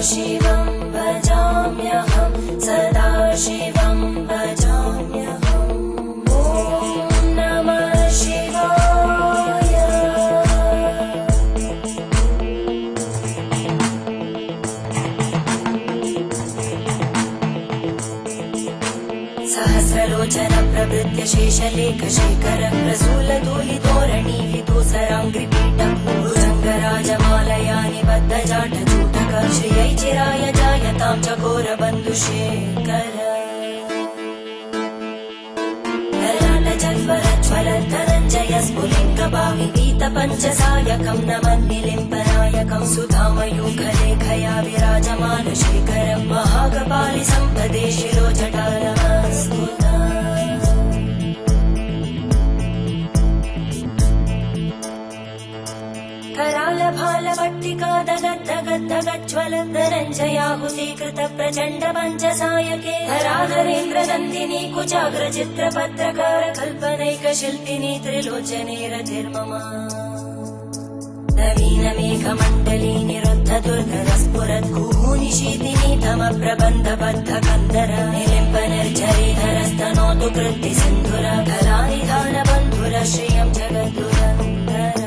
शिवं भजाम्यहं सदा शिवं भजाम्यहम् ॐ नमः शिवाय। सहस्रलोचन प्रभृत्य शेषलेख शेखर प्रसूलधूलितोरणि विदूसराङ्घ्रिपीठभुजङ्गराजमालया निबद्धजाटचूटक श्रियै चिराय जायतां चकोरबन्धुशेखर ललाटजल्परज्वलद्धनञ्जय स्फुलिङ्गभाविगीतपञ्चसायकं नमन्निलिम्पनायकं सुधामयूखलेखया विराजमानशेखरं महाकपालि सम्पदे शिरोजटानमस्कुता। करालभालभट्टिका दगद्दगद्दगज्ज्वलद्धनञ्जयाहुतीकृत प्रचण्ड पञ्चसायके हराधरेन्द्रनन्दिनी कुचाग्रचित्रपत्रकार कल्पनैकशिल्पिनी त्रिलोचने रतिर्ममा नवीनमेघमण्डली निरुद्धदुर्धरस्फुरद्गूनिशीतिनी तमप्रबन्धबद्धकन्दर निलिम्पनिर्झरीधरस्तनोतु कृत्तिसिन्धुर कलानिधानबन्धुर श्रियं जगद्दुरन्धर।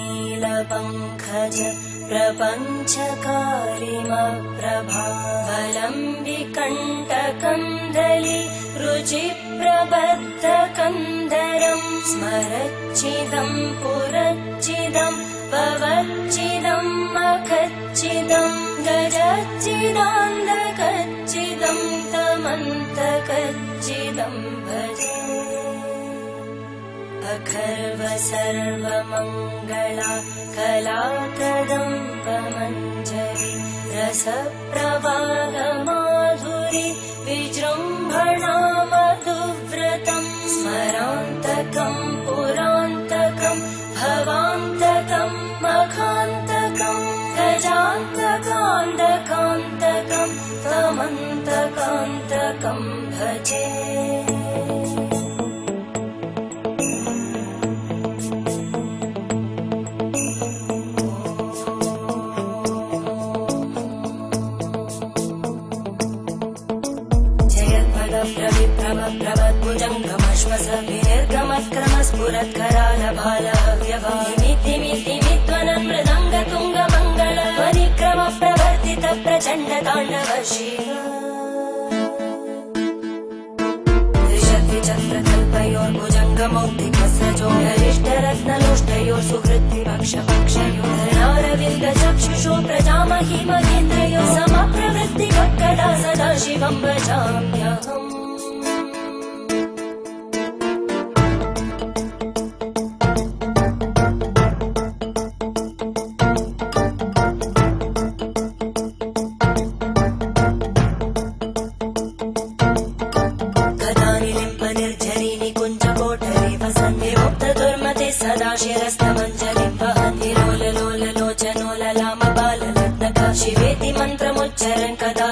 प्रफुल्लनीलपङ्कज प्रपञ्चकारिमप्रभावलम्बिकण्टकन्दली रुचिप्रबद्धकन्दरं स्मरच्चिदं पुरच्चिदं भवच्चिदं मखच्चिदं गजच्चिदान्धकच्चिदं तमन्तकच्चिदं भजे। अखर्व सर्वमङ्गला कलाकदम्बमञ्जरी रसप्रवाहमाधुरी विजृम्भणा मधुव्रतं स्मरान्तकं पुरान्तकं भवान्तकं मखान्तकं गजान्तकान्तकान्तकं तमन्तकान्तकं भजे। विनिर्गमत्क्रमस्फुरत्करालभालहव्यवादिमिद्दिमिद्दिमिद्वनं मृदङ्गतुङ्गमङ्गल वनिक्रमप्रवर्तित प्रचण्डताण्डव शिव। त्रिशक्तिचक्रकल्पयोर्भुजङ्गमौक्तिकस्रजोगरिष्ठरत्नलोष्टयोः सुहृद्विपक्षपक्षयोः धरणारविन्दचक्षुषो प्रजामहि महेन्द्रयोः समप्रवृत्तिकक्कदा सदा शिवं भजाम्यहम्। सदा शिरस्तमञ्जलिं वहन्ति लोललोललोचनो ललामबाललग्नका शिवेति मन्त्रमुच्चरन् कदा